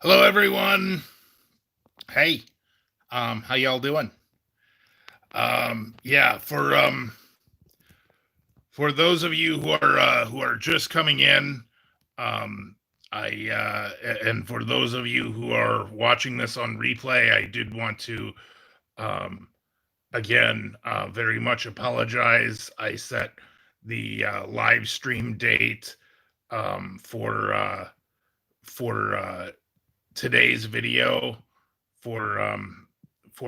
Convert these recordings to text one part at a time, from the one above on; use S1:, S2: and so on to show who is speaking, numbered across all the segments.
S1: Hello, everyone. Hey, how y'all doing? Yeah, for those of you who are just coming in, um, and for those of you who are watching this on replay, I did want to um, again very much apologize. I set the live stream date um, for uh, for today's video for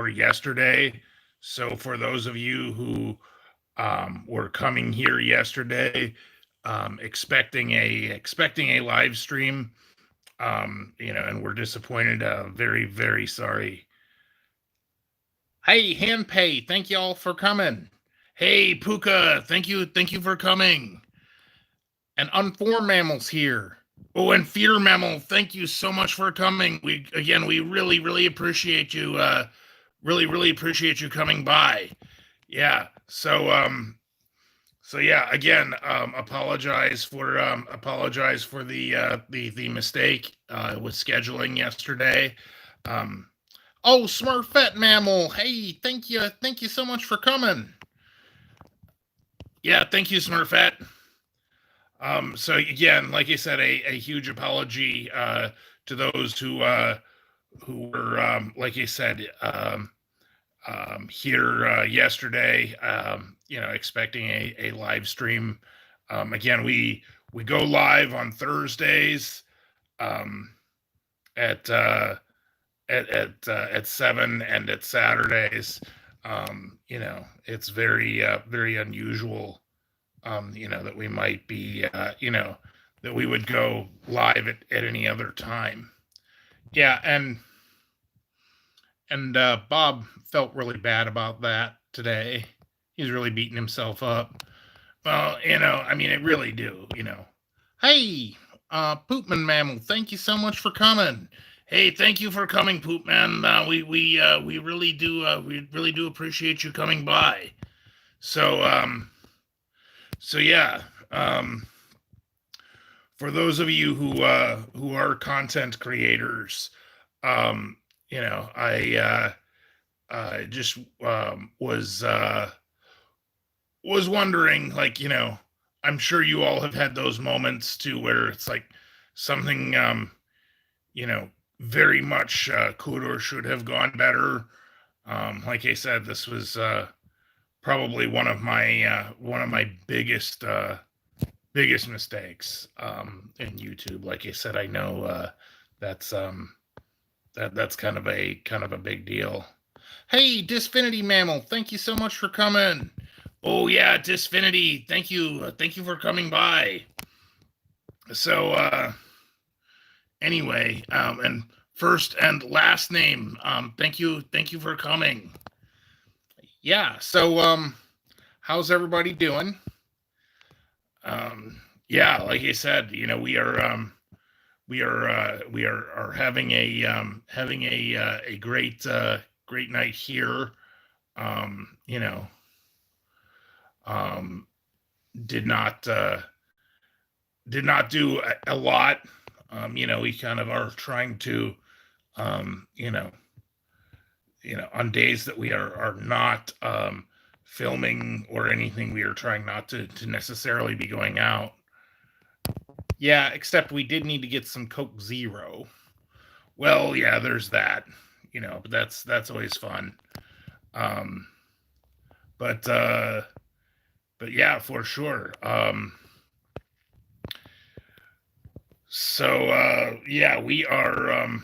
S1: yesterday. So for those of you who were coming here yesterday, expecting a live stream, and we're disappointed. Very sorry. Hey, Handpay, thank y'all for coming. Hey, Puka, thank you for coming. And Unformed Mammals here. Oh, and Fear Mammal, thank you so much for coming. We really appreciate you. Really appreciate you coming by. Yeah. So yeah. Again, apologize for the mistake with scheduling yesterday. Um, oh, Smurfette Mammal. Hey, thank you so much for coming. Yeah, thank you, Smurfette. So again, like I said, a huge apology to those who were, like I said, here yesterday. Expecting a live stream. Again, we go live on Thursdays um, at at 7 and at Saturdays. It's very unusual that we might be, that we would go live at any other time. Yeah, and Bob felt really bad about that today. He's really beating himself up. Well, I mean, it really do. Hey, Poopman Mammal, thank you so much for coming. Hey, thank you for coming, Poopman. We really do appreciate you coming by. So so yeah. Um, for those of you who are content creators, um, I just was wondering, like, I'm sure you all have had those moments too, where it's like something, you know, very much could or should have gone better. Like I said, this was probably one of my biggest mistakes in YouTube. Like I said, I know that's that's kind of a big deal. Hey, Disfinity Mammal, thank you so much for coming. Oh yeah, Disfinity, thank you for coming by. So anyway, and first and last name, thank you for coming. Yeah, so how's everybody doing? Yeah, like I said, we are having a great night here. Um, you know, um, did not did not do a lot. We kind of are trying to, um, you know, on days that we are not filming or anything, we are trying not to necessarily be going out. Yeah, except we did need to get some Coke Zero. Well, yeah, there's that. But that's always fun. Um, but yeah, for sure. So yeah, we are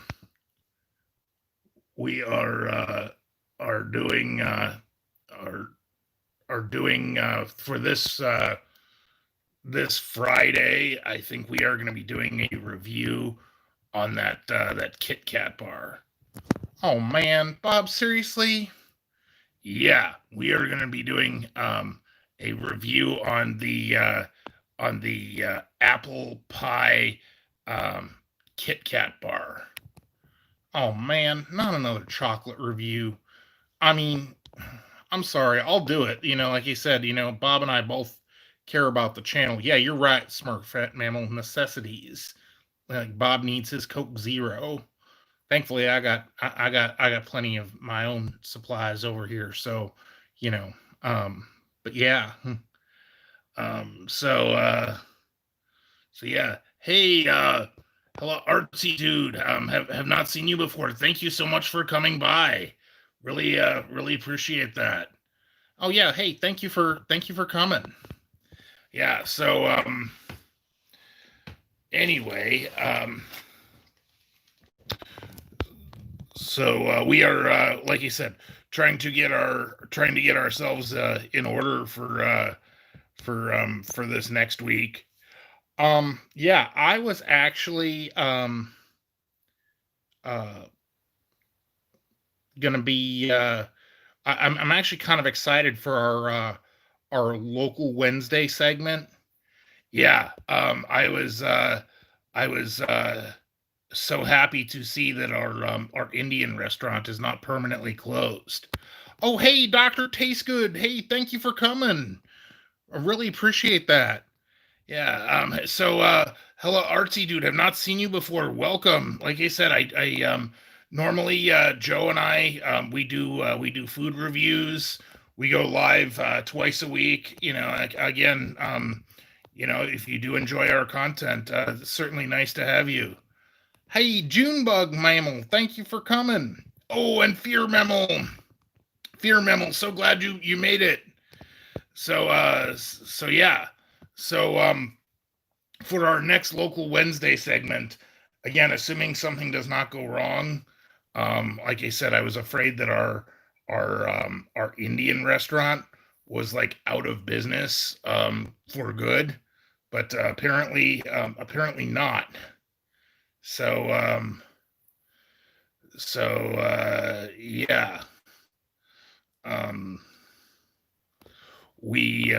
S1: doing are doing for this Friday. I think we are going to be doing a review on that Kit Kat bar. Oh man, Bob, seriously? Yeah, we are going to be doing a review on the apple pie um, Kit Kat bar. Oh man, not another chocolate review. I mean, I'm sorry, I'll do it. Like you said, Bob and I both care about the channel. Yeah, you're right, Smurf Fat Mammal necessities. Like Bob needs his Coke Zero. thankfully I got plenty of my own supplies over here. So, you know, but yeah. Um, so uh so yeah. Hey, hello artsy dude. Have not seen you before. Thank you so much for coming by. Really appreciate that. Oh yeah, hey, thank you for coming. Yeah, so anyway, we are like you said, trying to get ourselves in order for this next week. Yeah, I was actually uh gonna be I'm actually kind of excited for our local Wednesday segment. Yeah, I was so happy to see that our Indian restaurant is not permanently closed. Oh, hey, Doctor Taste Good. Hey, thank you for coming. I really appreciate that. Yeah. Hello, artsy dude. Have not seen you before. Welcome. Like I said, I normally Joe and I we do food reviews. We go live twice a week. Again, if you do enjoy our content, it's certainly nice to have you. Hey, Junebug Mammal, thank you for coming. Oh, and Fear Mammal, so glad you made it. So yeah. So for our next local Wednesday segment, again, assuming something does not go wrong, like I said, I was afraid that our Indian restaurant was like out of business for good, but apparently not. So yeah. Um we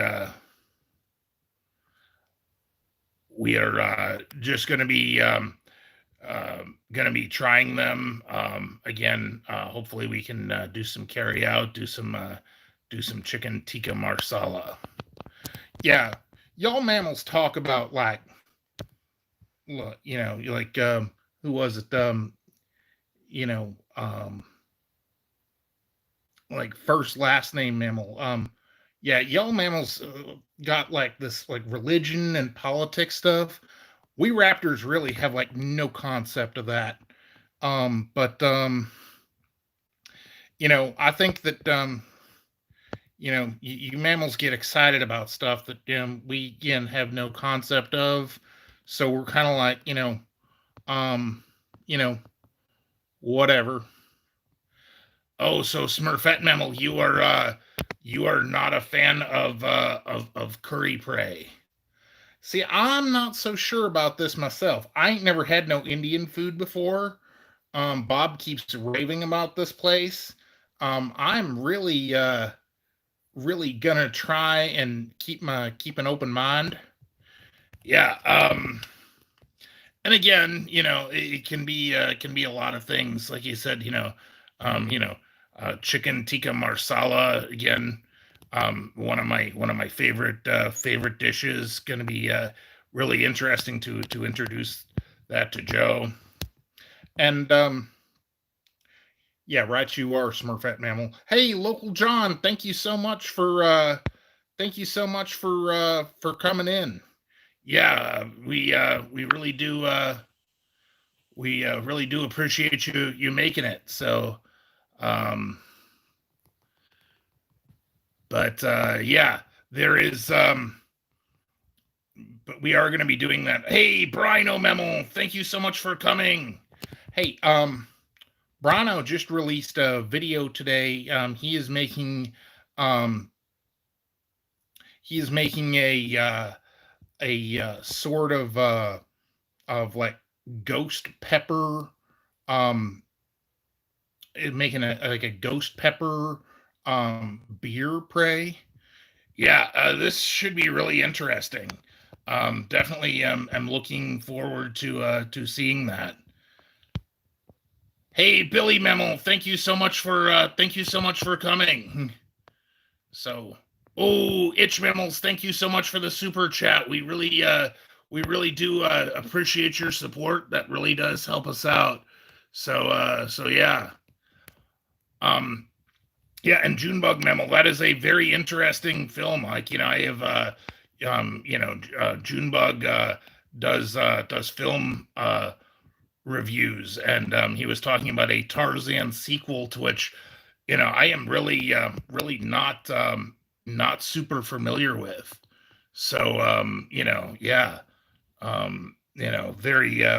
S1: we are just going to be trying them again. Hopefully, we can do some carry out, do some chicken tikka marsala. Yeah, y'all mammals talk about like, like who was it? You know, like first last name mammal. Yeah, y'all mammals got like this like religion and politics stuff. We raptors really have like no concept of that. But I think that you mammals get excited about stuff that we again have no concept of. So we're kind of like, um, you know, whatever. Oh, so Smurfette mammal, you are not a fan of curry prey. See, I'm not so sure about this myself. I ain't never had no Indian food before. Bob keeps raving about this place. I'm really gonna try and keep an open mind. Yeah. And again, it can be a lot of things. Like you said, um, you know, chicken tikka marsala again. One of my favorite dishes. Going to be really interesting to introduce that to Joe. And yeah, right, you are Smurfette mammal. Hey, local John, thank you so much for coming in. Yeah, we really do appreciate you making it. So, um, but yeah, there is but we are going to be doing that. Hey, Brino Memo, thank you so much for coming. Hey, Brano just released a video today. Um, he is making a sort of like ghost pepper, um, making like a ghost pepper beer prey. Yeah, this should be really interesting. Definitely, I'm looking forward to seeing that. Hey, Billy Memo, thank you so much for coming. So, oh, Itch Memos, thank you so much for the super chat. We really do appreciate your support. That really does help us out. So yeah. Um, yeah, and Junebug Mammal, that is a very interesting film. Like, I have Junebug does film reviews, and he was talking about a Tarzan sequel, to which I am really not super familiar with. So yeah,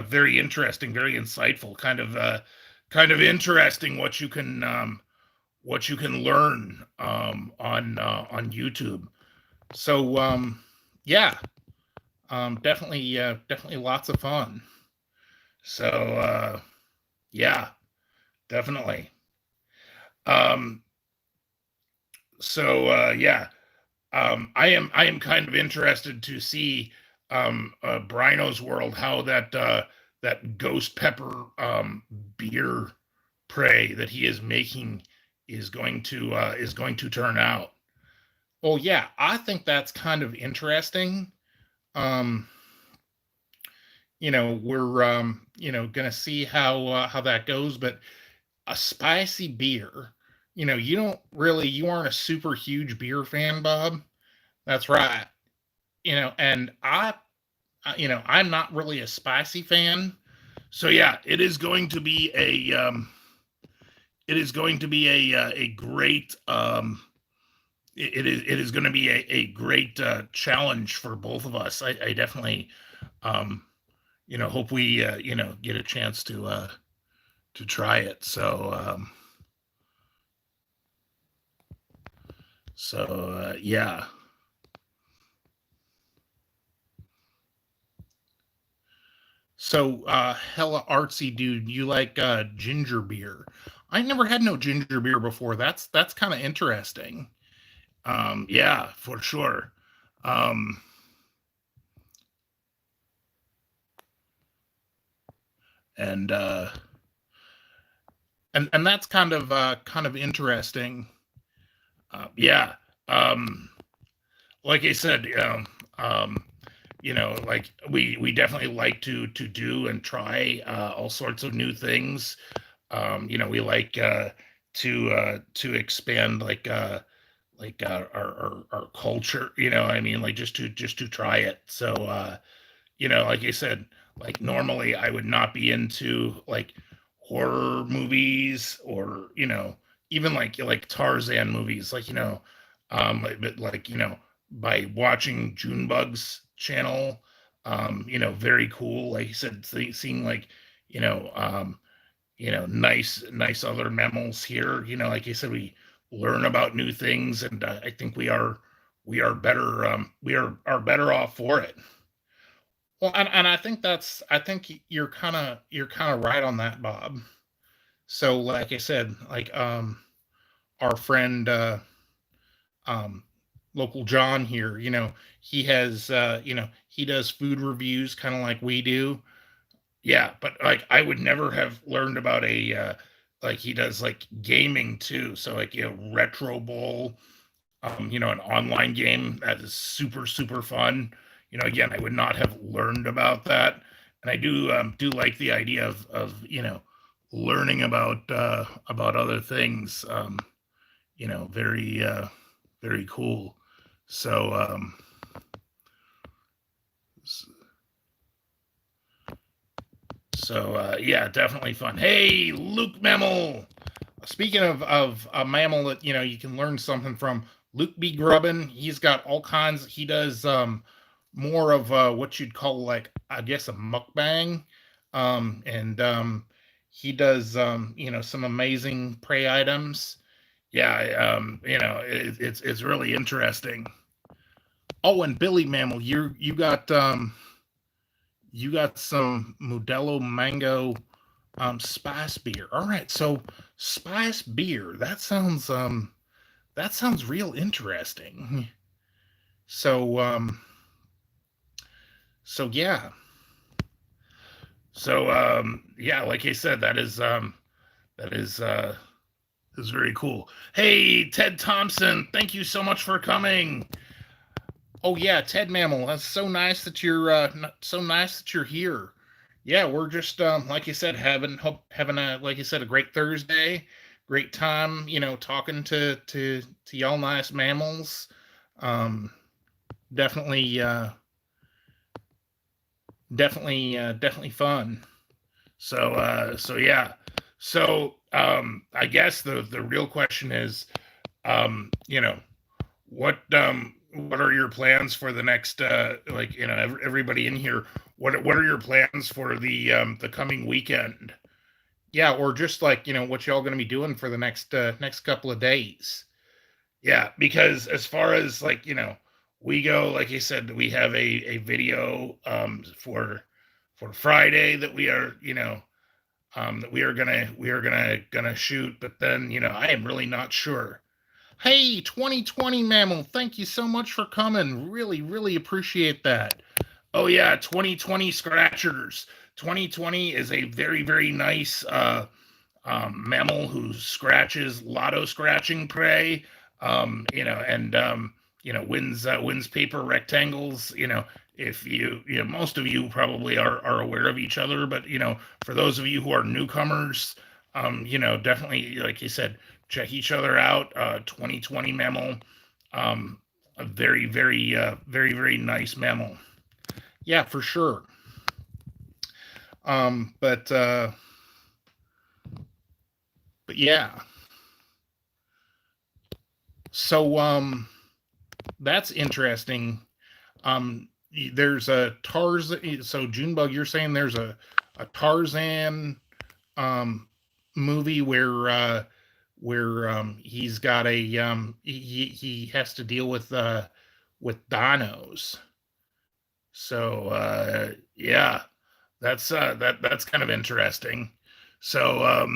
S1: very interesting, very insightful, kind of interesting what you can learn on YouTube. So yeah, definitely lots of fun. So yeah, definitely. Um, so yeah, I am kind of interested to see Brino's World, how that ghost pepper beer prey that he is making is going to turn out. Oh yeah, I think that's kind of interesting. Um, we're gonna see how that goes, but a spicy beer, you aren't a super huge beer fan, Bob. That's right. And I'm not really a spicy fan. So yeah, it is going to be a great it is going to be a great challenge for both of us. I definitely um hope we get a chance to try it. So yeah. So hella artsy dude, you like ginger beer? I never had no ginger beer before. That's kind of interesting. Yeah, for sure. Um, and and that's kind of interesting. Yeah. Um, like I said, like we definitely like to do and try all sorts of new things. We like to expand, our culture. I mean, like, just to try it. So like I said, like, normally I would not be into like horror movies, or even like Tarzan movies, but like, by watching Junebug's channel, very cool. Like you said, seeing like, you know, um, nice other mammals here. Like you said, we learn about new things, and I think we are better are better off for it. Well, and I think you're kind of right on that, Bob. So like I said, like our friend um local John here, he has he does food reviews kind of like we do. Yeah, but like I would never have learned about a like he does like gaming too. So like, Retro Bowl, an online game that is super super fun. Again, I would not have learned about that, and I do like the idea of learning about other things. Very cool. So yeah, definitely fun. Hey, Luke Mammal. Speaking of a mammal that you can learn something from, Luke B. Grubbin. He's got all kinds. He does more of what you'd call, like, I guess, a mukbang, and he does some amazing prey items. Yeah, it's really interesting. Oh, and Billy Mammal, you got some Modelo Mango spice beer. All right, so spice beer. That sounds real interesting. So so yeah. So yeah, like I said, that is very cool. Hey, Ted Thompson, thank you so much for coming. Oh yeah, Ted Mammal. That's so nice that you're here. yeah, we're just like you said, having a, like you said, a great Thursday, great time, talking to y'all nice mammals. Um, definitely, definitely fun. So yeah. So I guess the real question is, you know, what are your plans for the next everybody in here, what are your plans for the coming weekend? Yeah, or just like, what y'all going to be doing for the next couple of days. Yeah, because as far as like, we go, like you said, we have a video for Friday that we are, that we are gonna shoot, but then, I am really not sure. Hey, 2020 Mammal, thank you so much for coming. Really, really appreciate that. Oh yeah, 2020 Scratchers. 2020 is a very, very nice mammal who scratches lotto scratching prey, and wins paper rectangles. If most of you probably are aware of each other, but for those of you who are newcomers, definitely, like you said, check each other out. 2020 mammal, a very, very, very, very nice mammal. Yeah, for sure. But yeah. So that's interesting. There's a Tarzan. So Junebug, you're saying there's a Tarzan um movie where he's got a he has to deal with dinos. So yeah, that's kind of interesting. So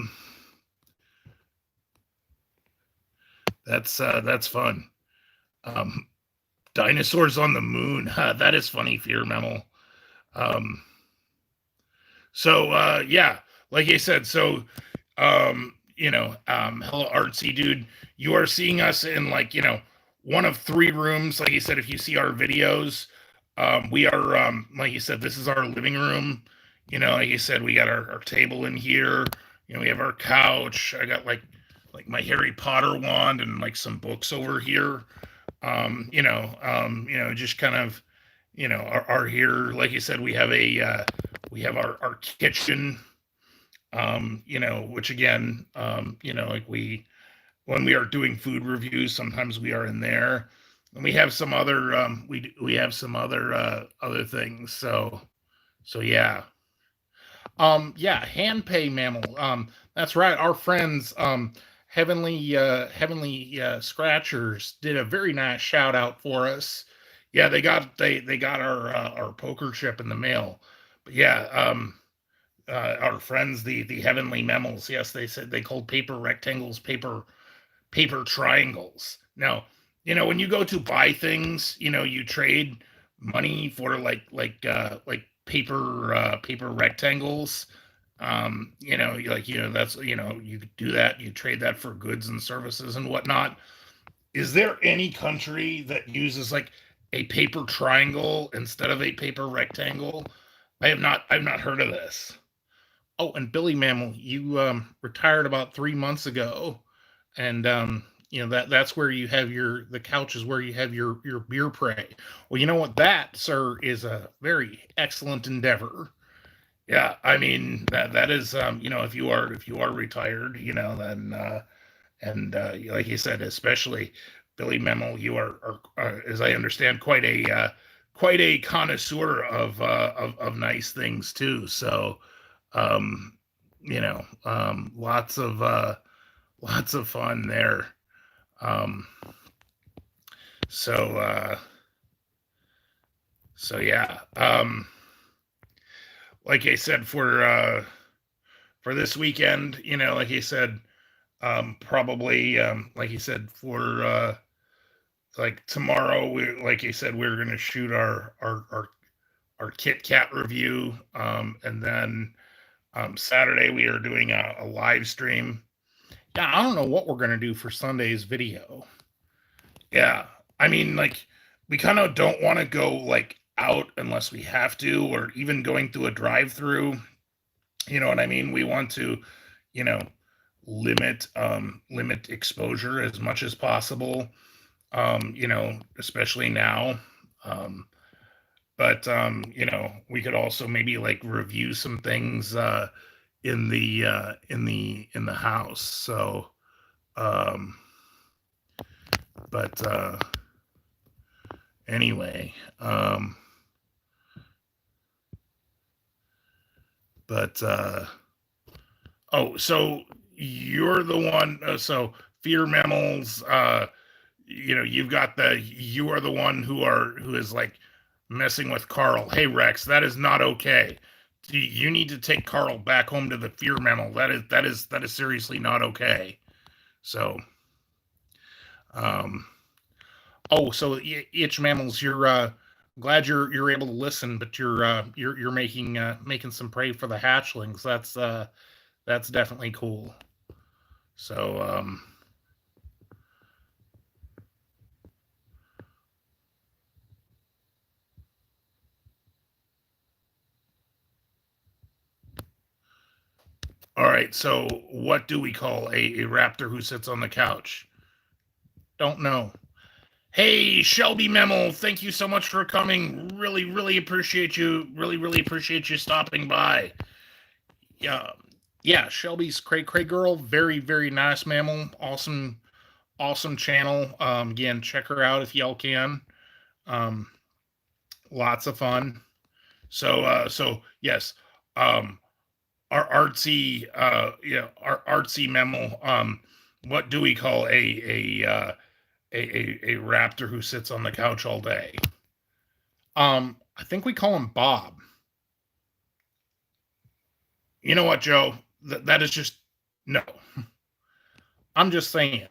S1: that's fun. Um, Dinosaurs on the moon. That is funny, Fear Mammal. Um, so yeah, like I said, so hello artsy dude. You are seeing us in like, one of three rooms. Like you said, if you see our videos, we are like you said, this is our living room. Like you said, we got our table in here. We have our couch. I got like my Harry Potter wand and like some books over here. Just kind of, are here. Like you said, we have our kitchen, which again, like when we are doing food reviews, sometimes we are in there, and we have some other, we have some other things. So yeah. Yeah, hand pay mammal. That's right. Our friends, Heavenly Scratchers did a very nice shout out for us. Yeah, they got our poker chip in the mail. But yeah, our friends, the Heavenly Mammals. Yes, they said they called paper rectangles paper triangles. Now, when you go to buy things, you trade money for like paper rectangles. That's, you do that, you trade that for goods and services and whatnot. Is there any country that uses like a paper triangle instead of a paper rectangle? I've not heard of this. Oh, and Billy Mammal, you retired about 3 months ago, and that's where you have the couch is where you have your beer prey. Well, you know what, that, sir, is a very excellent endeavor. Yeah, I mean that is, if you are retired, then and like you said, especially Billy Memmel, you are, as I understand, quite a connoisseur of nice things too. So um, lots of fun there. Um, so so yeah. Like I said, for this weekend, like I said, probably, like you said, for like tomorrow, like you said, we're gonna shoot our Kit Kat review, and then Saturday we are doing a live stream. Yeah, I don't know what we're gonna do for Sunday's video. Yeah, I mean, like, we kind of don't want to go like out unless we have to, or even going through a drive-through. You know what I mean? We want to, you know, limit exposure as much as possible. You know, especially now. Um, but you know, we could also maybe like review some things in the house. So, um, but anyway, but oh, so you're the one. So fear mammals. You know, you are the one who is like messing with Carl. Hey Rex, that is not okay. You need to take Carl back home to the fear mammal. That is seriously not okay. So, um, oh, so itch mammals, you're glad you're able to listen, but you're making some prey for the hatchlings. That's definitely cool. So, all right. So, what do we call a raptor who sits on the couch? Don't know. Hey, Shelby Memel, thank you so much for coming. Really appreciate you. Really appreciate you stopping by. Yeah, yeah. Shelby's cray girl. Very nice mammal. Awesome channel. Again, check her out if y'all can. Um, Lots of fun. So yes. Um, our artsy, our artsy mammal. What do we call a raptor who sits on the couch all day? I think we call him Bob. You know what, Joe? That is just no. I'm just saying.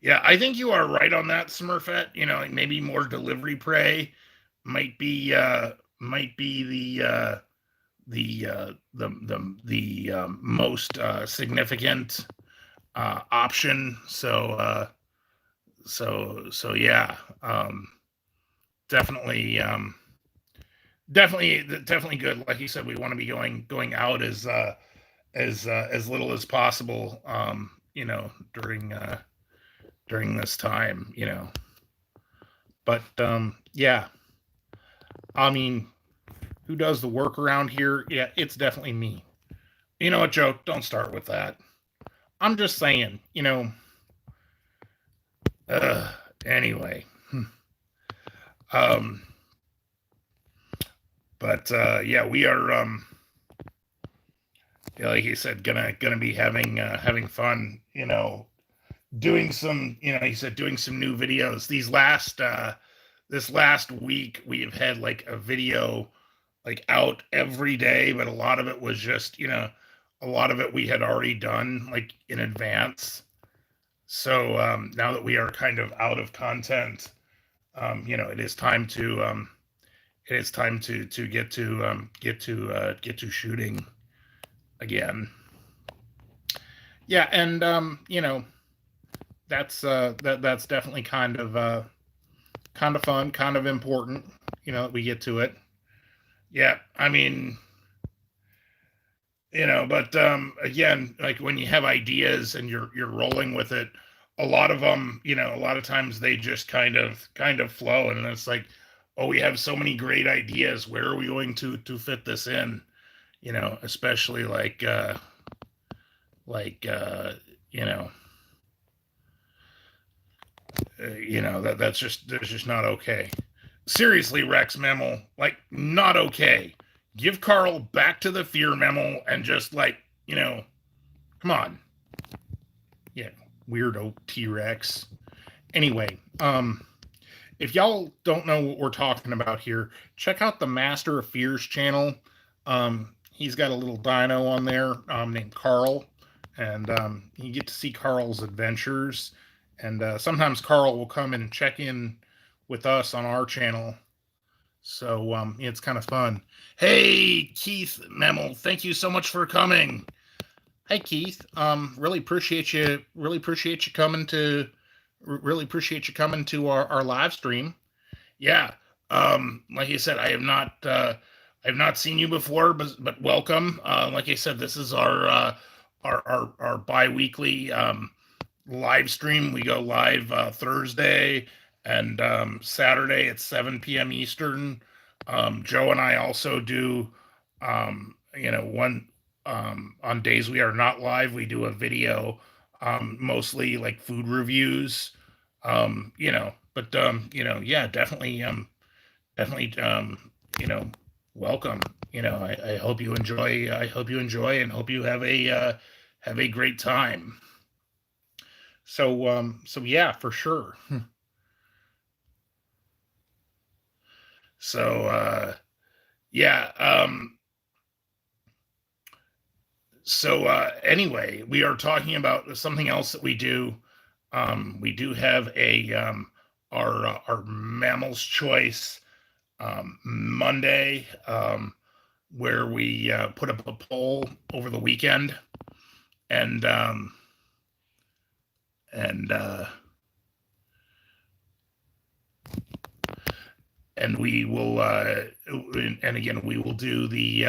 S1: Yeah, I think you are right on that, Smurfette. You know, like maybe more delivery prey might be the most significant option. So yeah, definitely definitely good. Like you said, we want to be going out as little as possible. You know, during this time. You know, but yeah, I mean, who does the work around here? Yeah, it's definitely me. You know what, Joe? Don't start with that. I'm just saying. You know. Anyway. Um, but yeah, we are yeah, like you said, gonna be having fun. You know, doing some. You know, he said doing some new videos. This last week, we have had like a video like out every day, but a lot of it was just, you know, a lot of it we had already done like in advance. So now that we are kind of out of content, you know, it is time to get to shooting again. Yeah, and you know, that's definitely kind of fun, kind of important. You know, that we get to it. Yeah, I mean, you know, but again, like when you have ideas and you're rolling with it, a lot of them, you know, a lot of times they just kind of flow, and it's like, oh, we have so many great ideas. Where are we going to fit this in? You know, especially like you know, that's just not okay. Seriously, Rex Memo, like not okay. Give Carl back to the fear memo and just like, you know, come on. Yeah, weirdo T-Rex. Anyway, if y'all don't know what we're talking about here, check out the Master of Fears channel. He's got a little dino on there named Carl, and you get to see Carl's adventures. And sometimes Carl will come and check in with us on our channel. So it's kind of fun. Hey, Keith Memel, thank you so much for coming. Hey, Keith. Really appreciate you. Really appreciate you coming to. Really appreciate you coming to our live stream. Yeah. Like I said, I have not seen you before, but welcome. Like I said, this is our bi-weekly live stream. We go live Thursday and Saturday at 7 p.m. Eastern. Joe and I also do, one on days we are not live, we do a video, mostly like food reviews. Yeah, definitely, welcome. I hope you enjoy. I hope you enjoy, and hope you have a great time. So yeah, for sure. So yeah. Anyway, we are talking about something else that we do. We do have our Mammals Choice Monday, where we put up a poll over the weekend, and and uh, and we will and again we will do the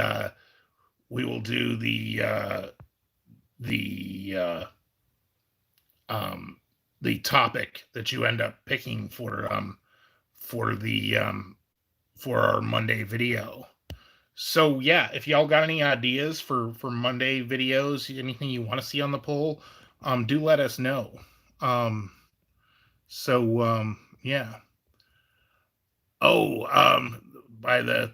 S1: the topic that you end up picking for the for our Monday video. So yeah, if y'all got any ideas for Monday videos, anything you want to see on the poll, do let us know. Um, yeah. Oh, by the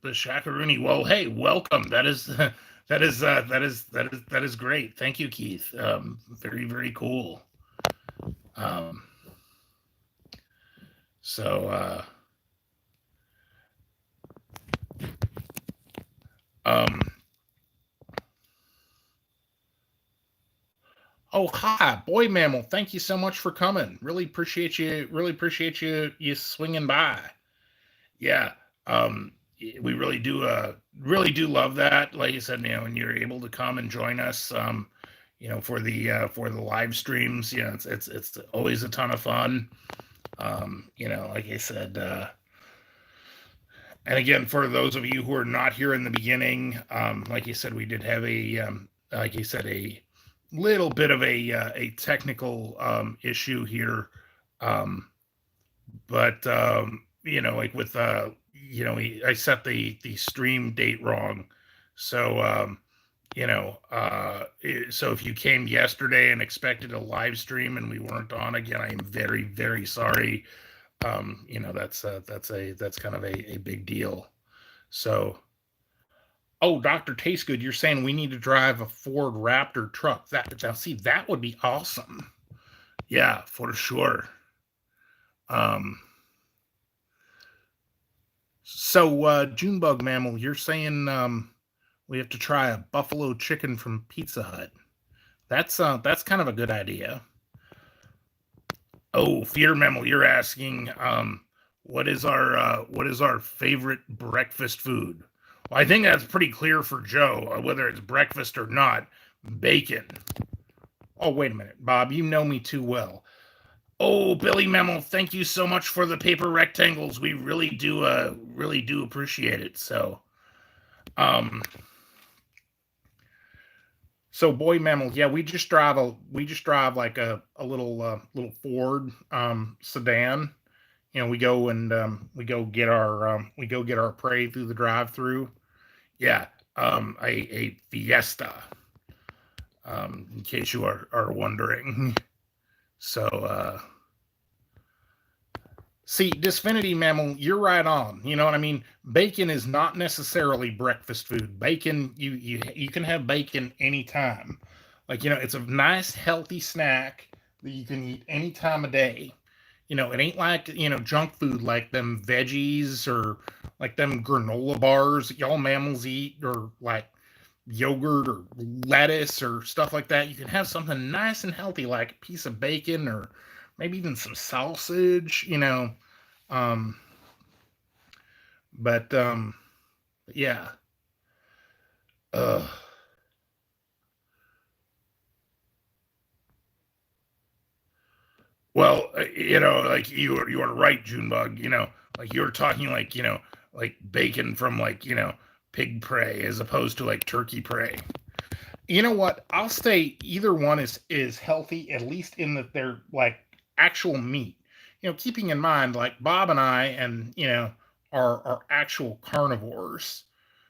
S1: Shakaroonie. Well, hey, welcome. That is that is great. Thank you, Keith. Very very cool. Um, so um, oh hi, boy mammal. Thank you so much for coming. Really appreciate you. Really appreciate you swinging by. Yeah. Um, we really do love that. Like you said, when you're able to come and join us, for the live streams, it's always a ton of fun. Like I said, and again, for those of you who are not here in the beginning, like you said, we did have like you said, a little bit of a technical issue here. Um, but like with I set the stream date wrong, so so if you came yesterday and expected a live stream and we weren't on again, I am very very sorry. That's kind of a big deal. So, oh, Dr. Tastegood, you're saying we need to drive a Ford Raptor truck. That now see, that would be awesome. Yeah, for sure. Um, Junebug Mammal, you're saying we have to try a buffalo chicken from Pizza Hut. That's kind of a good idea. Oh, Fear Mammal, you're asking what is our favorite breakfast food? Well, I think that's pretty clear for Joe, whether it's breakfast or not. Bacon. Oh, wait a minute, Bob, you know me too well. Oh, Billy Mammal, thank you so much for the paper rectangles. We really do appreciate it. Um, so boy Mammal, yeah, we just drive like a little Ford sedan. We go and we go get our prey through the drive-through. Yeah, a Fiesta. In case you are wondering. So see, Disfinity Mammal, you're right on. You know what I mean? Bacon is not necessarily breakfast food. Bacon, you can have bacon anytime. Like, it's a nice healthy snack that you can eat any time of day. It ain't like, junk food like them veggies or like them granola bars that y'all mammals eat, or like yogurt or lettuce or stuff like that. You can have something nice and healthy like a piece of bacon or maybe even some sausage. Um, but yeah. Uh, well, like you are right, Junebug. Like you're talking like, like bacon from like, pig prey as opposed to like turkey prey. You know what? I'll say either one is healthy, at least in that they're like actual meat. Keeping in mind like Bob and I and are actual carnivores.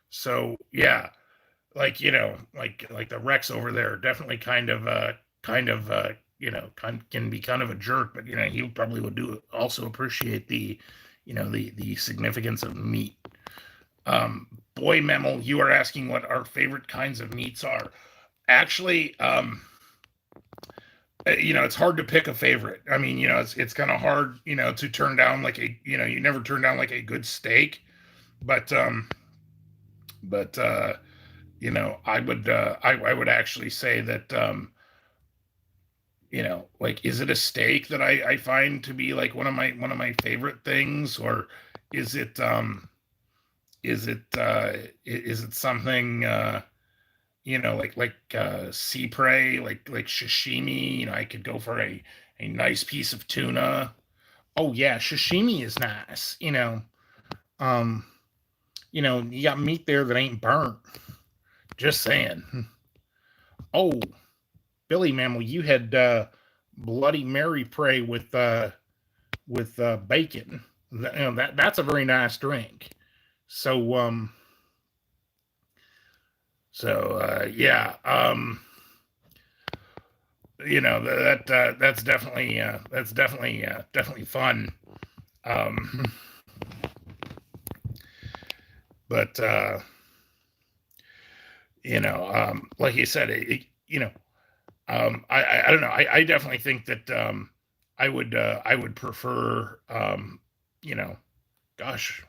S1: So yeah, like like the Rex over there definitely can be kind of a jerk, but he probably would do also appreciate the significance of meat. Boy Memel, you are asking what our favorite kinds of meats are. Actually, it's hard to pick a favorite. I mean, it's kind of hard, to turn down like you never turn down like a good steak, but but I would actually say that like is it a steak that I find to be like one of my favorite things, or is it is it something like sea prey, like sashimi. I could go for a nice piece of tuna. Oh yeah, sashimi is nice. Um, you got meat there that ain't burnt. Just saying. Oh, Billy Mammal, you had Bloody Mary prey with bacon. That's a very nice drink. So yeah, that's definitely fun. Um, but like you said, I don't know. I definitely think that I would prefer you know, gosh,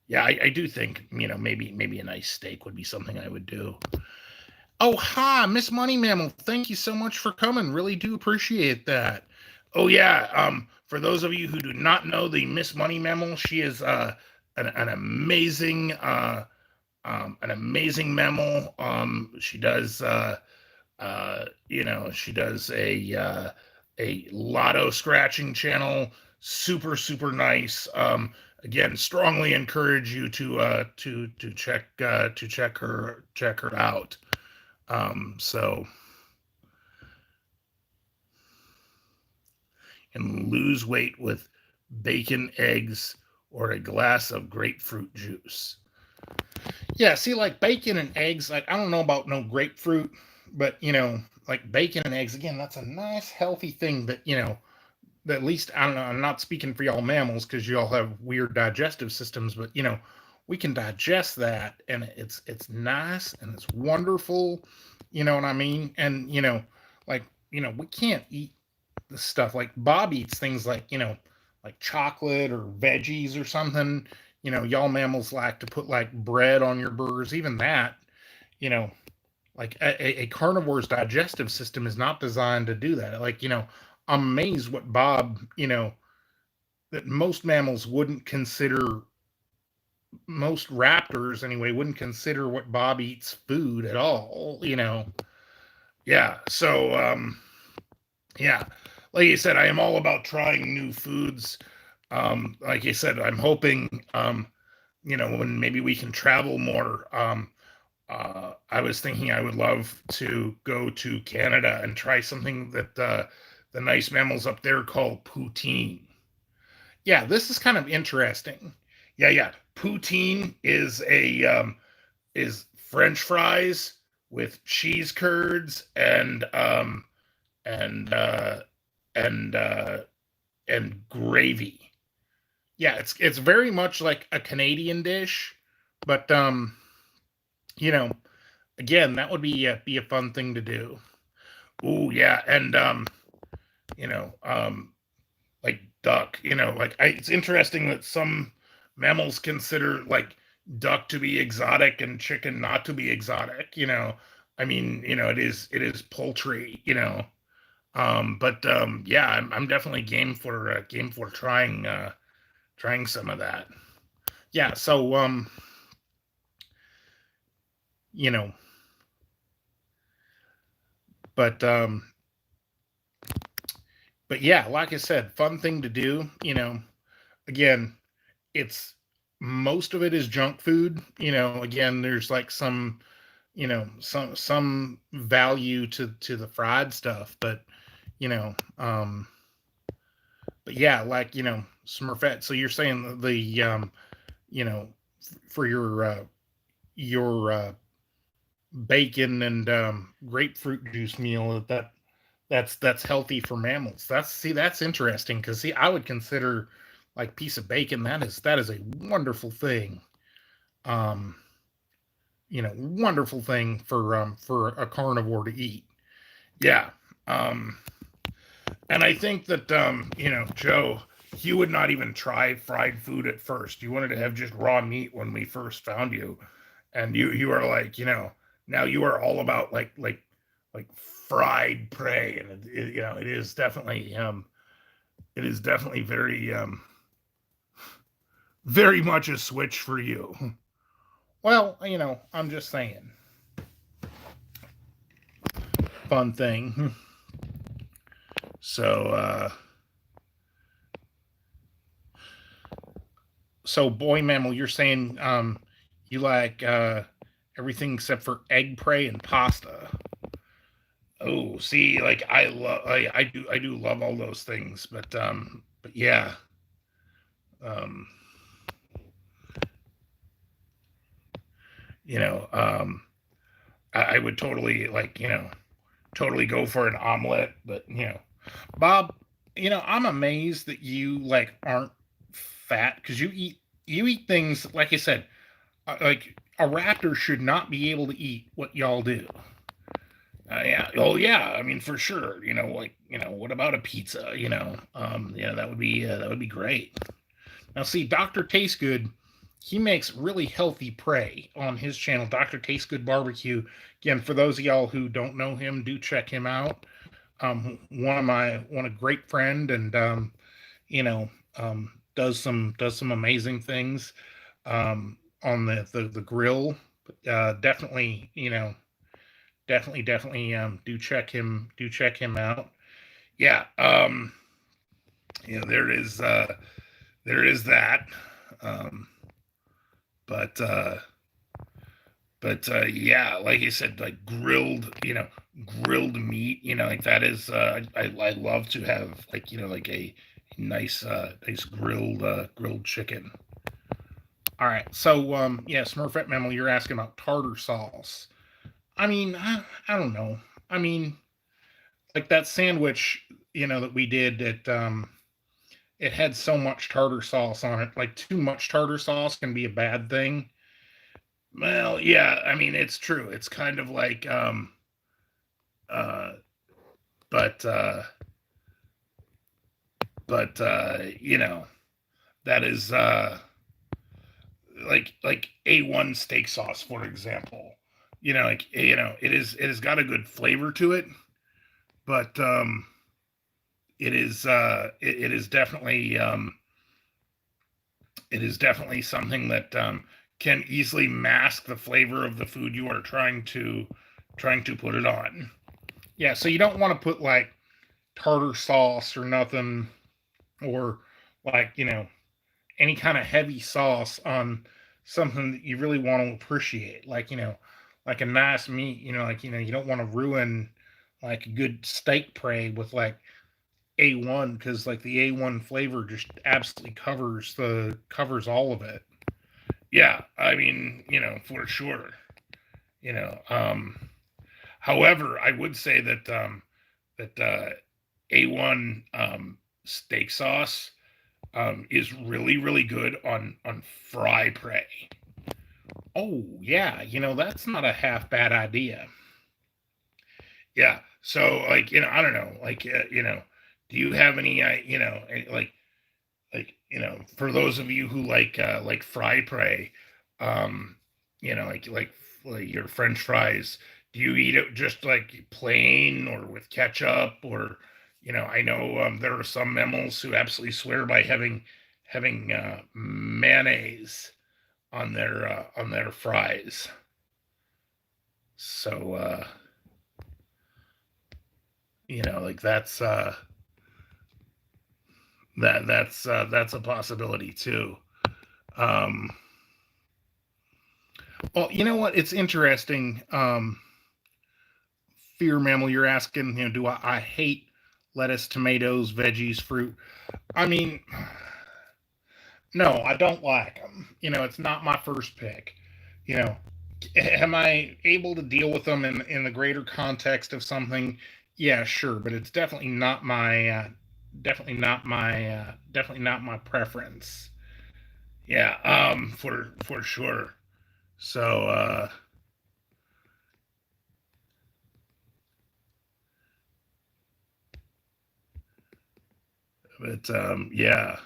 S1: yeah, I do think maybe a nice steak would be something I would do. Oh, hi, Miss Money Mammal. Thank you so much for coming. Really do appreciate that. Oh yeah. For those of you who do not know the Miss Money Mammal, she is an amazing mammal. She does a lotto scratching channel. Super super nice. Again, strongly encourage you to check her out. So and lose weight with bacon, eggs, or a glass of grapefruit juice. Yeah, see, like bacon and eggs, like I don't know about no grapefruit, but like bacon and eggs, again, that's a nice, healthy thing that, that at least, I don't know, I'm not speaking for y'all mammals because y'all have weird digestive systems, but we can digest that and it's nice and it's wonderful, you know what I mean? And like, we can't eat the stuff like Bob eats things like chocolate or veggies or something. Y'all mammals like to put like bread on your burgers. Even that, you know, like a carnivore's digestive system is not designed to do that. Like, I'm amazed what Bob, that most mammals wouldn't consider, most raptors anyway, wouldn't consider what Bob eats food at all. Yeah. So, yeah, like you said, I am all about trying new foods. Like you said, I'm hoping, when maybe we can travel more. I was thinking I would love to go to Canada and try something that the nice mammals up there call poutine. Yeah, this is kind of interesting. Yeah, yeah. Poutine is French fries with cheese curds and and and gravy. Yeah, it's very much like a Canadian dish, but you know, again, that would be a fun thing to do. Ooh, yeah, and you know, um, like duck. It's interesting that some mammals consider like duck to be exotic and chicken not to be exotic. I mean, it is poultry. But yeah, I'm definitely game for trying some of that. Yeah, so you know, but but yeah, like I said, fun thing to do. Again, it's most of it is junk food. Again, there's like some value to the fried stuff, but you know, um, but yeah, like Smurfette. So you're saying the you know, for your bacon and grapefruit juice meal that's healthy for mammals. That's interesting because I would consider like piece of bacon that is a wonderful thing. Um, wonderful thing for a carnivore to eat. Yeah. Um, and I think that Joe, you would not even try fried food at first. You wanted to have just raw meat when we first found you, and you are like, now you are all about like fried prey, and it is definitely very much a switch for you. Well, I'm just saying, fun thing. So boy mammal, you're saying you like everything except for egg prey and pasta. Oh, see, like I do love all those things, but yeah. Um you know, I would totally totally go for an omelet, but Bob, I'm amazed that you like aren't fat because you eat things like I said, like a raptor should not be able to eat what y'all do. Yeah. Oh, yeah. I mean, for sure. What about a pizza? Yeah, that would be great. Now, see, Doctor Tastegood, he makes really healthy prey on his channel, Doctor Tastegood Barbecue. Again, for those of y'all who don't know him, do check him out. One a great friend, and you know, does some amazing things on the grill. Definitely, definitely do check him out. Yeah. There is that. Um, but yeah, like you said, like grilled meat. Like that is. I love to have like a nice grilled chicken. All right, so yeah, Smurfette Mammal, you're asking about tartar sauce. I mean, I don't know. I mean, like that sandwich, that we did, it had so much tartar sauce on it. Like too much tartar sauce can be a bad thing. Well, yeah, I mean it's true. It's kind of like uh but that is like A1 steak sauce, for example. It has got a good flavor to it, but it is definitely something that can easily mask the flavor of the food you are trying to put it on. Yeah, so you don't want to put like tartar sauce or nothing, or like any kind of heavy sauce on something that you really want to appreciate, like a nice meat. You don't want to ruin like a good steak prey with like A1, because like the A1 flavor just absolutely covers all of it. Yeah, I mean, for sure. You know, however, I would say that A1 steak sauce is really really good on fry prey. Oh yeah, that's not a half bad idea. Yeah. So like I don't know, like do you have any like for those of you who like fry prey, um like your french fries, do you eat it just like plain or with ketchup, or I know there are some mammals who absolutely swear by having mayonnaise on their fries. So like that's a possibility too. Um, well, you know what? It's interesting. Fear mammal, you're asking, do I hate lettuce, tomatoes, veggies, fruit? I mean, no, I don't like them. It's not my first pick. You know, am I able to deal with them in the greater context of something? Yeah, sure, but it's definitely not my preference. Yeah, for sure. So, but yeah.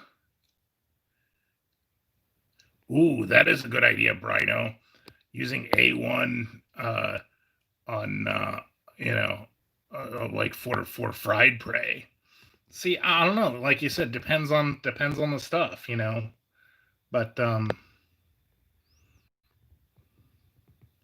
S1: Ooh, that is a good idea, Brino. Using A1 on you know like for fried prey. See, I don't know. Like you said, depends on the stuff. But